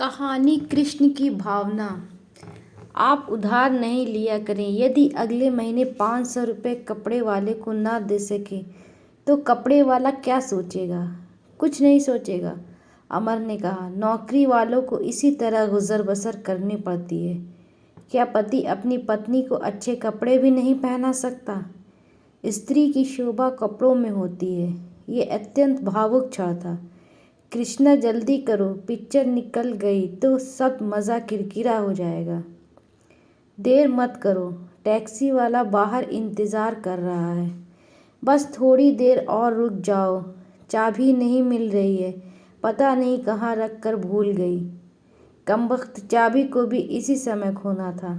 कहानी कृष्ण की भावना। आप उधार नहीं लिया करें। यदि अगले महीने 500 रुपये कपड़े वाले को ना दे सके तो कपड़े वाला क्या सोचेगा? कुछ नहीं सोचेगा, अमर ने कहा। नौकरी वालों को इसी तरह गुजर बसर करनी पड़ती है। क्या पति अपनी पत्नी को अच्छे कपड़े भी नहीं पहना सकता? स्त्री की शोभा कपड़ों में होती है। ये अत्यंत भावुक क्षण था। कृष्णा, जल्दी करो, पिक्चर निकल गई तो सब मज़ा किरकिरा हो जाएगा। देर मत करो, टैक्सी वाला बाहर इंतज़ार कर रहा है। बस थोड़ी देर और रुक जाओ, चाबी नहीं मिल रही है, पता नहीं कहाँ रख कर भूल गई। कमबख्त, चाबी को भी इसी समय खोना था।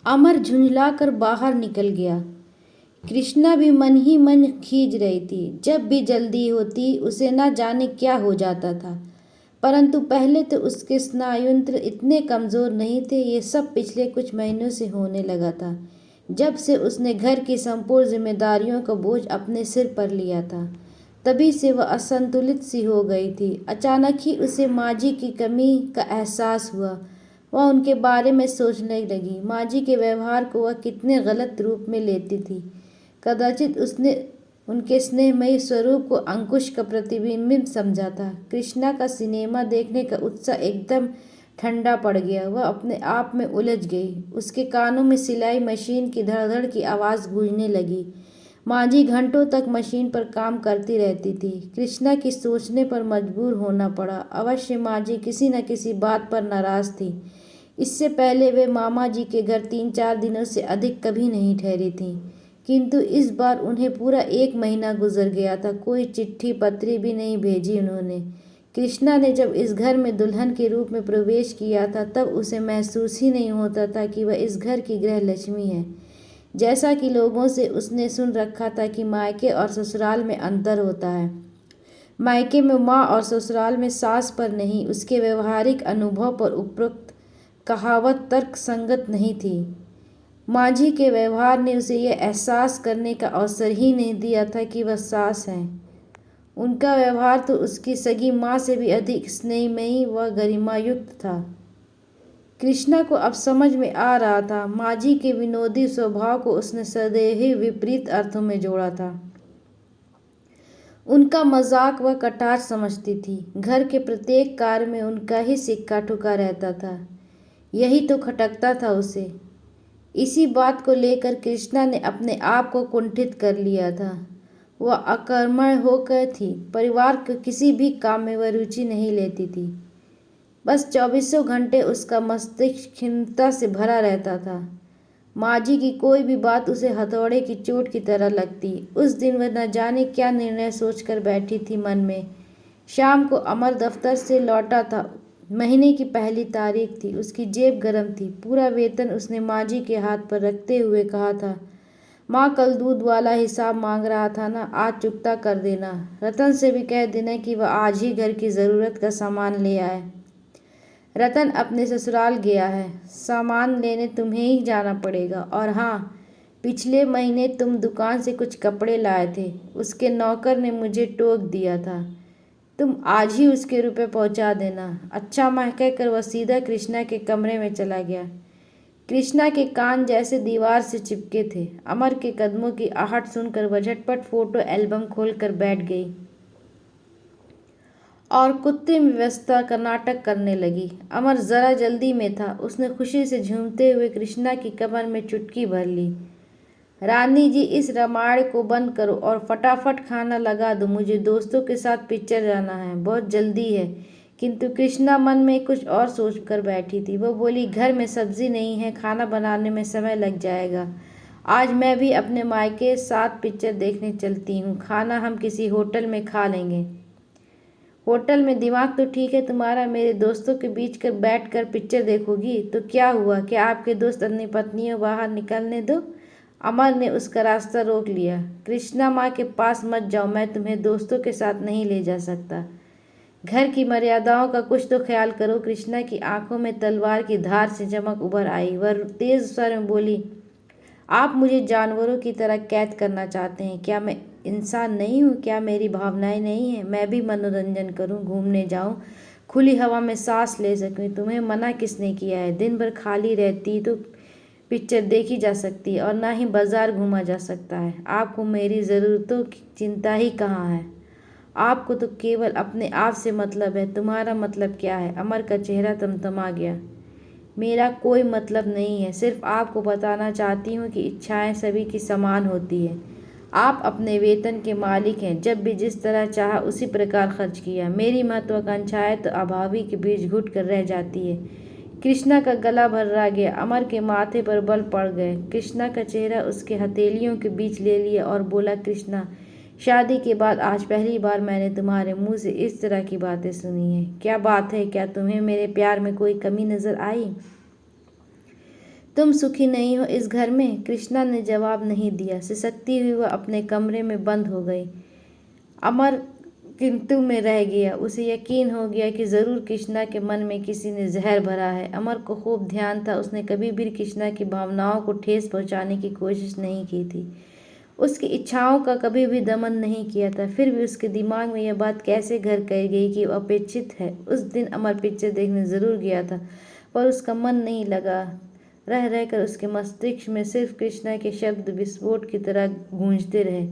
अमर झुंझलाकर बाहर निकल गया। कृष्णा भी मन ही मन खींच रही थी। जब भी जल्दी होती उसे न जाने क्या हो जाता था, परंतु पहले तो उसके स्नायुतंत्र इतने कमज़ोर नहीं थे। ये सब पिछले कुछ महीनों से होने लगा था, जब से उसने घर की संपूर्ण जिम्मेदारियों का बोझ अपने सिर पर लिया था। तभी से वह असंतुलित सी हो गई थी। अचानक ही उसे माँजी की कमी का एहसास हुआ। वह उनके बारे में सोचने लगी। माँजी के व्यवहार को वह कितने गलत रूप में लेती थी। कदाचित उसने उनके स्नेहमयी स्वरूप को अंकुश का प्रतिबिंब समझा था। कृष्णा का सिनेमा देखने का उत्साह एकदम ठंडा पड़ गया। वह अपने आप में उलझ गई। उसके कानों में सिलाई मशीन की धड़धड़ की आवाज़ गूंजने लगी। माँजी घंटों तक मशीन पर काम करती रहती थी। कृष्णा की सोचने पर मजबूर होना पड़ा। अवश्य माँजी किसी न किसी बात पर नाराज़ थी। इससे पहले वे मामा जी के घर 3-4 दिनों से अधिक कभी नहीं ठहरी थीं, किंतु इस बार उन्हें पूरा 1 महीना गुजर गया था। कोई चिट्ठी पत्री भी नहीं भेजी उन्होंने। कृष्णा ने जब इस घर में दुल्हन के रूप में प्रवेश किया था, तब उसे महसूस ही नहीं होता था कि वह इस घर की गृहलक्ष्मी है। जैसा कि लोगों से उसने सुन रखा था कि मायके और ससुराल में अंतर होता है। मायके में माँ और ससुराल में सास पर नहीं। उसके व्यवहारिक अनुभव पर उपरोक्त कहावत तर्क संगत नहीं थी। माँजी के व्यवहार ने उसे यह एहसास करने का अवसर ही नहीं दिया था कि वह सास हैं। उनका व्यवहार तो उसकी सगी माँ से भी अधिक स्नेहमयी व गरिमायुक्त था। कृष्णा को अब समझ में आ रहा था। माँजी के विनोदी स्वभाव को उसने सदैव ही विपरीत अर्थों में जोड़ा था। उनका मजाक वह कटाक्ष समझती थी। घर के प्रत्येक कार्य में उनका ही सिक्का ठुका रहता था। यही तो खटकता था उसे। इसी बात को लेकर कृष्णा ने अपने आप को कुंठित कर लिया था। वह अकर्मण्य होकर थी। परिवार के किसी भी काम में वह रुचि नहीं लेती थी। बस 24 घंटे उसका मस्तिष्क खिन्नता से भरा रहता था। माँजी की कोई भी बात उसे हथौड़े की चोट की तरह लगती। उस दिन वह न जाने क्या निर्णय सोचकर बैठी थी मन में। शाम को अमर दफ्तर से लौटा था। महीने की पहली तारीख थी। उसकी जेब गर्म थी। पूरा वेतन उसने माँजी के हाथ पर रखते हुए कहा था, माँ, कल दूध वाला हिसाब मांग रहा था ना, आज चुकता कर देना। रतन से भी कह देना कि वह आज ही घर की ज़रूरत का सामान ले आए। रतन अपने ससुराल गया है। सामान लेने तुम्हें ही जाना पड़ेगा। और हाँ, पिछले महीने तुम दुकान से कुछ कपड़े लाए थे, उसके नौकर ने मुझे टोक दिया था। तुम आज ही उसके रुपए पहुंचा देना। अच्छा माँ, कहकर वह सीधा कृष्णा के कमरे में चला गया। कृष्णा के कान जैसे दीवार से चिपके थे। अमर के कदमों की आहट सुनकर वह झटपट फोटो एल्बम खोलकर बैठ गई और कृत्रिम व्यवस्था का नाटक करने लगी। अमर जरा जल्दी में था। उसने खुशी से झूमते हुए कृष्णा की कमर में चुटकी भर ली। रानी जी, इस रामायण को बंद करो और फटाफट खाना लगा दो। मुझे दोस्तों के साथ पिक्चर जाना है, बहुत जल्दी है। किंतु कृष्णा मन में कुछ और सोच कर बैठी थी। वो बोली, घर में सब्जी नहीं है, खाना बनाने में समय लग जाएगा। आज मैं भी अपने मायके साथ पिक्चर देखने चलती हूँ। खाना हम किसी होटल में खा लेंगे। होटल में? दिमाग तो ठीक है तुम्हारा। मेरे दोस्तों के बीच कर बैठ कर पिक्चर देखोगी तो क्या हुआ? क्या आपके दोस्त अपनी पत्नियों बाहर निकलने दो? अमर ने उसका रास्ता रोक लिया। कृष्णा, माँ के पास मत जाओ, मैं तुम्हें दोस्तों के साथ नहीं ले जा सकता। घर की मर्यादाओं का कुछ तो ख्याल करो। कृष्णा की आंखों में तलवार की धार से चमक उभर आई। वह तेज स्वर में बोली, आप मुझे जानवरों की तरह कैद करना चाहते हैं क्या? मैं इंसान नहीं हूँ क्या? मेरी भावनाएं नहीं हैं? मैं भी मनोरंजन करूँ, घूमने जाऊँ, खुली हवा में सांस ले सकूं। तुम्हें मना किसने किया है? दिन भर खाली रहती तो पिक्चर देखी जा सकती है और ना ही बाजार घूमा जा सकता है। आपको मेरी ज़रूरतों की चिंता ही कहाँ है? आपको तो केवल अपने आप से मतलब है। तुम्हारा मतलब क्या है? अमर का चेहरा तमतमा गया। मेरा कोई मतलब नहीं है, सिर्फ आपको बताना चाहती हूँ कि इच्छाएं सभी की समान होती है। आप अपने वेतन के मालिक हैं, जब भी जिस तरह चाहा उसी प्रकार खर्च किया। मेरी महत्वाकांक्षाएं तो अभावी के बीच घुट कर रह जाती है। कृष्णा का गला भर्रा गया। अमर के माथे पर बल पड़ गए। कृष्णा का चेहरा उसके हथेलियों के बीच ले लिया और बोला, कृष्णा, शादी के बाद आज पहली बार मैंने तुम्हारे मुंह से इस तरह की बातें सुनी हैं। क्या बात है? क्या तुम्हें मेरे प्यार में कोई कमी नजर आई? तुम सुखी नहीं हो इस घर में? कृष्णा ने जवाब नहीं दिया। सिसकती हुई वह अपने कमरे में बंद हो गई। अमर किंतु में रह गया। उसे यकीन हो गया कि जरूर कृष्णा के मन में किसी ने जहर भरा है। अमर को खूब ध्यान था, उसने कभी भी कृष्णा की भावनाओं को ठेस पहुंचाने की कोशिश नहीं की थी, उसकी इच्छाओं का कभी भी दमन नहीं किया था। फिर भी उसके दिमाग में यह बात कैसे घर कर गई कि वह अपेक्षित है। उस दिन अमर पिक्चर देखने जरूर गया था, पर उसका मन नहीं लगा। रह रहकर उसके मस्तिष्क में सिर्फ कृष्णा के शब्द विस्फोट की तरह गूंजते रहे।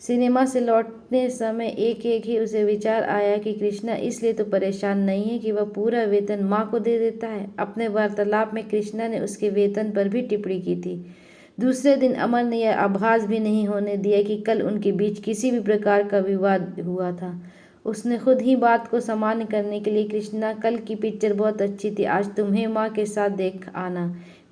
सिनेमा से लौटने समय एक एक ही उसे विचार आया कि कृष्णा इसलिए तो परेशान नहीं है कि वह पूरा वेतन माँ को दे देता है। अपने वार्तालाप में कृष्णा ने उसके वेतन पर भी टिप्पणी की थी। दूसरे दिन अमर ने यह आभास भी नहीं होने दिया कि कल उनके बीच किसी भी प्रकार का विवाद हुआ था। उसने खुद ही बात को सामान्य करने के लिए, कृष्णा, कल की पिक्चर बहुत अच्छी थी, आज तुम्हें माँ के साथ देख आना।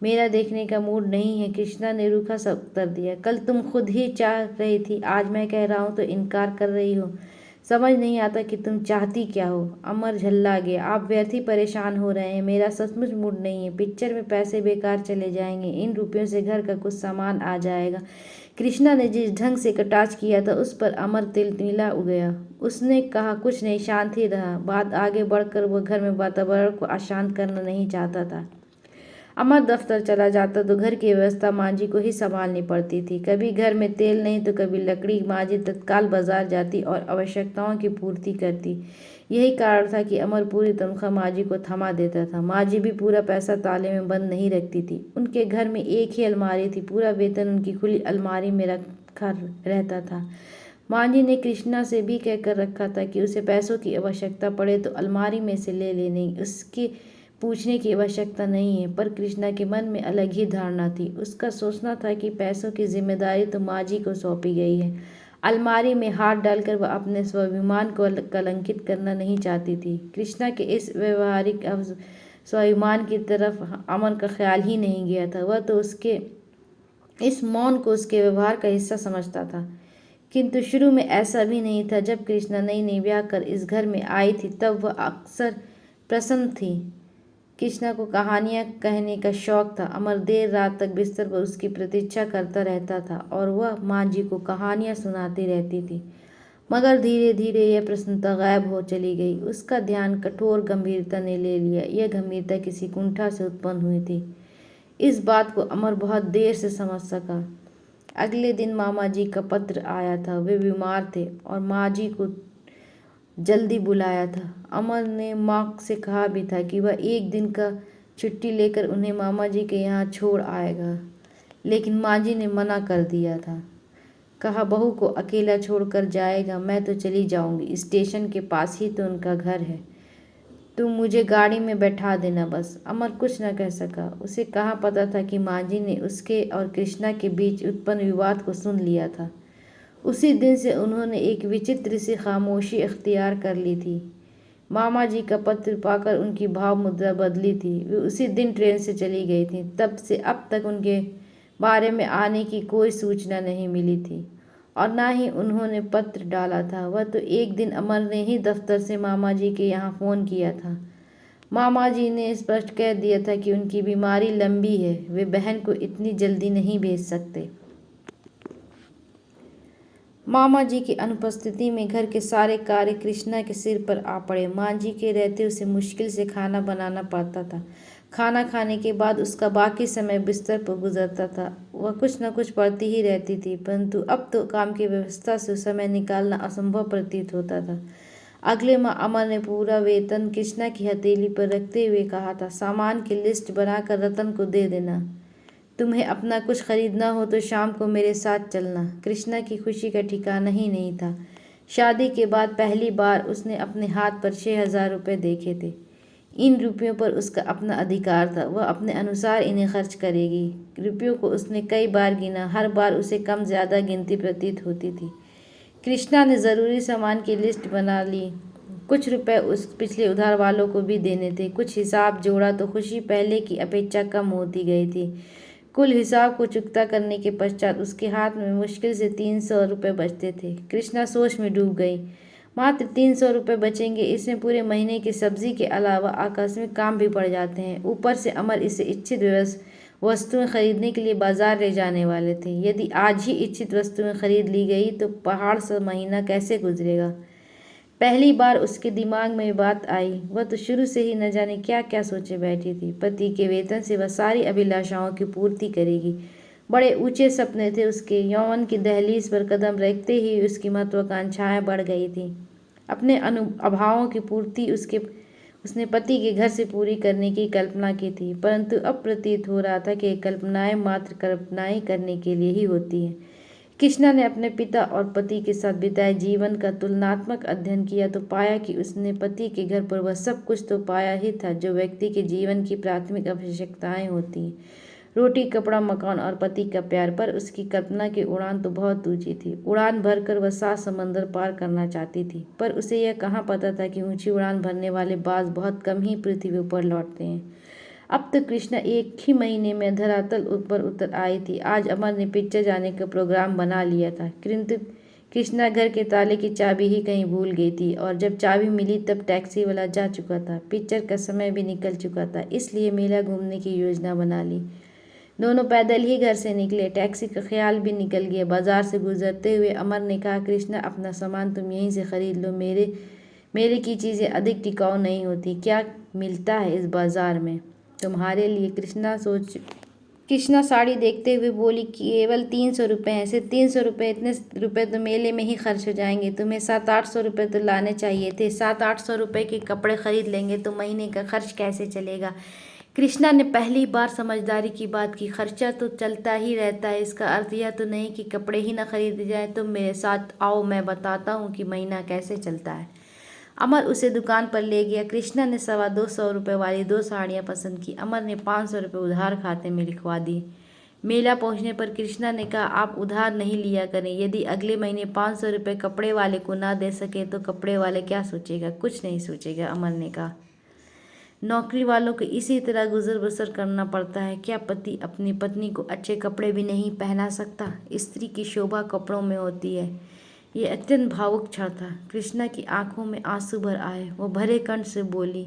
मेरा देखने का मूड नहीं है, कृष्णा ने रूखा सा उत्तर दिया। कल तुम खुद ही चाह रही थी, आज मैं कह रहा हूँ तो इनकार कर रही हो। समझ नहीं आता कि तुम चाहती क्या हो। अमर झल्ला गया। आप व्यर्थ ही परेशान हो रहे हैं, मेरा सचमुच मूड नहीं है। पिक्चर में पैसे बेकार चले जाएंगे, इन रुपयों से घर का कुछ सामान आ जाएगा। कृष्णा ने जिस ढंग से कटाक्ष किया था उस पर अमर तिलमिला गया। उसने कहा, कुछ नहीं, शांत ही रहा। बात आगे बढ़कर वह घर में वातावरण को अशांत करना नहीं चाहता था। अमर दफ्तर चला जाता तो घर की व्यवस्था मांझी को ही संभालनी पड़ती थी। कभी घर में तेल नहीं तो कभी लकड़ी। मांझी तत्काल बाजार जाती और आवश्यकताओं की पूर्ति करती। यही कारण था कि अमर पूरी तनख्वाह मांझी को थमा देता था। मांझी भी पूरा पैसा ताले में बंद नहीं रखती थी। उनके घर में एक ही अलमारी थी, पूरा वेतन उनकी खुली अलमारी में रखा रहता था। मांझी ने कृष्णा से भी कहकर रखा था कि उसे पैसों की आवश्यकता पड़े तो अलमारी में से ले लेने, उसके पूछने की आवश्यकता नहीं है। पर कृष्णा के मन में अलग ही धारणा थी। उसका सोचना था कि पैसों की जिम्मेदारी तो मांझी को सौंपी गई है। अलमारी में हाथ डालकर वह अपने स्वाभिमान को कलंकित करना नहीं चाहती थी। कृष्णा के इस व्यवहारिक स्वाभिमान की तरफ अमन का ख्याल ही नहीं गया था। वह तो उसके इस मौन को उसके व्यवहार का हिस्सा समझता था। किंतु शुरू में ऐसा भी नहीं था। जब कृष्णा नई नई ब्याह कर इस घर में आई थी तब वह अक्सर प्रसन्न थी। कृष्णा को कहानियां कहने का शौक था। अमर देर रात तक बिस्तर पर उसकी प्रतीक्षा करता रहता था और वह मांझी को कहानियां सुनाती रहती थी। मगर धीरे धीरे यह प्रसन्नता गायब हो चली गई। उसका ध्यान कठोर गंभीरता ने ले लिया। यह गंभीरता किसी कुंठा से उत्पन्न हुई थी। इस बात को अमर बहुत देर से समझ सका। अगले दिन मामा जी का पत्र आया था। वे बीमार थे और माँ जी को जल्दी बुलाया था। अमर ने माँ से कहा भी था कि वह एक दिन का छुट्टी लेकर उन्हें मामा जी के यहाँ छोड़ आएगा, लेकिन माँ जी ने मना कर दिया था। कहा, बहू को अकेला छोड़कर जाएगा? मैं तो चली जाऊंगी, स्टेशन के पास ही तो उनका घर है, तुम मुझे गाड़ी में बैठा देना बस। अमर कुछ न कह सका। उसे कहाँ पता था कि माँ जी ने उसके और कृष्णा के बीच उत्पन्न विवाद को सुन लिया था। उसी दिन से उन्होंने एक विचित्र सी खामोशी इख्तियार कर ली थी। मामा जी का पत्र पाकर उनकी भाव मुद्रा बदली थी। वे उसी दिन ट्रेन से चली गई थी। तब से अब तक उनके बारे में आने की कोई सूचना नहीं मिली थी और ना ही उन्होंने पत्र डाला था। वह तो एक दिन अमर ने ही दफ्तर से मामा जी के यहाँ फ़ोन किया था। मामा जी ने स्पष्ट कह दिया था कि उनकी बीमारी लंबी है, वे बहन को इतनी जल्दी नहीं भेज सकते। मामा जी की अनुपस्थिति में घर के सारे कार्य कृष्णा के सिर पर आ पड़े। माँ जी के रहते उसे मुश्किल से खाना बनाना पड़ता था। खाना खाने के बाद उसका बाकी समय बिस्तर पर गुजरता था। वह कुछ न कुछ पढ़ती ही रहती थी, परंतु अब तो काम की व्यवस्था से समय निकालना असंभव प्रतीत होता था। अगले माह अमर ने पूरा वेतन कृष्णा की हथेली पर रखते हुए कहा था, सामान की लिस्ट बनाकर रतन को दे देना। तुम्हें अपना कुछ खरीदना हो तो शाम को मेरे साथ चलना। कृष्णा की खुशी का ठिकाना ही नहीं था। शादी के बाद पहली बार उसने अपने हाथ पर 6,000 रुपये देखे थे। इन रुपयों पर उसका अपना अधिकार था, वह अपने अनुसार इन्हें खर्च करेगी। रुपयों को उसने कई बार गिना, हर बार उसे कम ज़्यादा गिनती प्रतीत होती थी। कृष्णा ने ज़रूरी सामान की लिस्ट बना ली। कुछ रुपए उस पिछले उधार वालों को भी देने थे। कुछ हिसाब जोड़ा तो खुशी पहले की अपेक्षा कम होती गई थी। कुल हिसाब को चुकता करने के पश्चात उसके हाथ में मुश्किल से 300 रुपये बचते थे। कृष्णा सोच में डूब गई। मात्र 300 रुपये बचेंगे, इसमें पूरे महीने की सब्जी के अलावा आकस्मिक काम भी पड़ जाते हैं। ऊपर से अमर इसे इच्छित वस्तुएं खरीदने के लिए बाजार ले जाने वाले थे। यदि आज ही इच्छित वस्तुएं खरीद ली गई तो पहाड़ सा महीना कैसे गुजरेगा। पहली बार उसके दिमाग में बात आई। वह तो शुरू से ही न जाने क्या क्या सोचे बैठी थी। पति के वेतन से वह सारी अभिलाषाओं की पूर्ति करेगी। बड़े ऊंचे सपने थे उसके। यौवन की दहलीज पर कदम रखते ही उसकी महत्वाकांक्षाएं बढ़ गई थी। अपने अभावों की पूर्ति उसने पति के घर से पूरी करने की कल्पना की थी, परंतु अब प्रतीत हो रहा था कि कल्पनाएं मात्र कल्पनाएं करने के लिए ही होती हैं। कृष्णा ने अपने पिता और पति के साथ बिताए जीवन का तुलनात्मक अध्ययन किया तो पाया कि उसने पति के घर पर वह सब कुछ तो पाया ही था जो व्यक्ति के जीवन की प्राथमिक आवश्यकताएं होती हैं। रोटी, कपड़ा, मकान और पति का प्यार। पर उसकी कल्पना की उड़ान तो बहुत ऊंची थी। उड़ान भरकर वह 7 समंदर पार करना चाहती थी, पर उसे यह कहाँ पता था कि ऊंची उड़ान भरने वाले बाज बहुत कम ही पृथ्वी पर लौटते हैं। अब तो कृष्णा एक ही महीने में धरातल ऊपर उतर आई थी। आज अमर ने पिक्चर जाने का प्रोग्राम बना लिया था, किंतु कृष्णा घर के ताले की चाबी ही कहीं भूल गई थी और जब चाबी मिली तब टैक्सी वाला जा चुका था। पिक्चर का समय भी निकल चुका था, इसलिए मेला घूमने की योजना बना ली। दोनों पैदल ही घर से निकले। टैक्सी का ख्याल भी निकल गया। बाजार से गुजरते हुए अमर ने कहा, कृष्णा अपना सामान तुम यहीं से खरीद लो, मेरे की चीज़ें अधिक टिकाऊ नहीं होती। क्या मिलता है इस बाजार में तुम्हारे लिए? कृष्णा साड़ी देखते हुए बोली, केवल 300 रुपये हैं। सिर्फ 300 रुपये? इतने रुपये तो मेले में ही खर्च हो जाएंगे। तुम्हें 700-800 रुपये तो लाने चाहिए थे। 700-800 रुपये के कपड़े खरीद लेंगे तो महीने का खर्च कैसे चलेगा? कृष्णा ने पहली बार समझदारी की बात की। खर्चा तो चलता ही रहता है, इसका अर्थ यह तो नहीं कि कपड़े ही ना खरीदे जाए। तुम मेरे साथ आओ, मैं बताता हूँ कि महीना कैसे चलता है। अमर उसे दुकान पर ले गया। कृष्णा ने 225 रुपये वाली 2 साड़ियाँ पसंद की। अमर ने 500 रुपये उधार खाते में लिखवा दिए। मेला पहुंचने पर कृष्णा ने कहा, आप उधार नहीं लिया करें। यदि अगले महीने 500 रुपये कपड़े वाले को ना दे सके तो कपड़े वाले क्या सोचेगा? कुछ नहीं सोचेगा, अमर ने कहा। नौकरी वालों को इसी तरह गुजर बसर करना पड़ता है। क्या पति अपनी पत्नी को अच्छे कपड़े भी नहीं पहना सकता? स्त्री की शोभा कपड़ों में होती है। ये अत्यंत भावुक क्षण था। कृष्णा की आंखों में आंसू भर आए। वो भरे कंठ से बोली,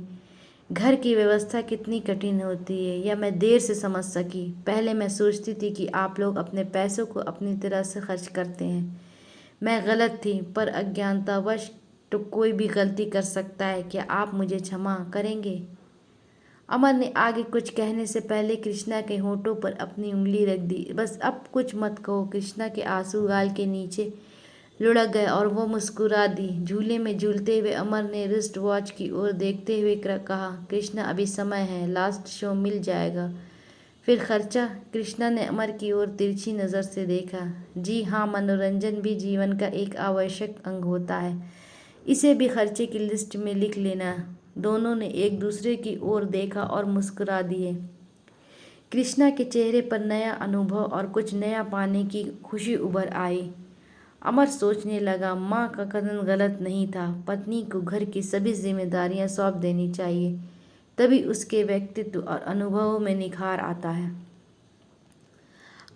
घर की व्यवस्था कितनी कठिन होती है, यह मैं देर से समझ सकी। पहले मैं सोचती थी कि आप लोग अपने पैसों को अपनी तरह से खर्च करते हैं। मैं गलत थी, पर अज्ञानतावश तो कोई भी गलती कर सकता है। क्या आप मुझे क्षमा करेंगे? अमर ने आगे कुछ कहने से पहले कृष्णा के होठों पर अपनी उंगली रख दी। बस अब कुछ मत कहो। कृष्णा के आंसू गाल के नीचे लुढ़क गए और वो मुस्कुरा दी। झूले में झूलते हुए अमर ने रिस्ट वॉच की ओर देखते हुए कहा, कृष्णा अभी समय है, लास्ट शो मिल जाएगा, फिर खर्चा? कृष्णा ने अमर की ओर तिरछी नज़र से देखा। जी हाँ, मनोरंजन भी जीवन का एक आवश्यक अंग होता है, इसे भी खर्चे की लिस्ट में लिख लेना। दोनों ने एक दूसरे की ओर देखा और मुस्कुरा दिए। कृष्णा के चेहरे पर नया अनुभव और कुछ नया पाने की खुशी उभर आई। अमर सोचने लगा, माँ का कथन गलत नहीं था। पत्नी को घर की सभी जिम्मेदारियां सौंप देनी चाहिए, तभी उसके व्यक्तित्व और अनुभवों में निखार आता है।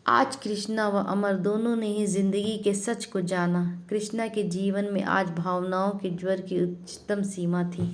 आज कृष्णा व अमर दोनों ने ही जिंदगी के सच को जाना। कृष्णा के जीवन में आज भावनाओं के ज्वर की उच्चतम सीमा थी।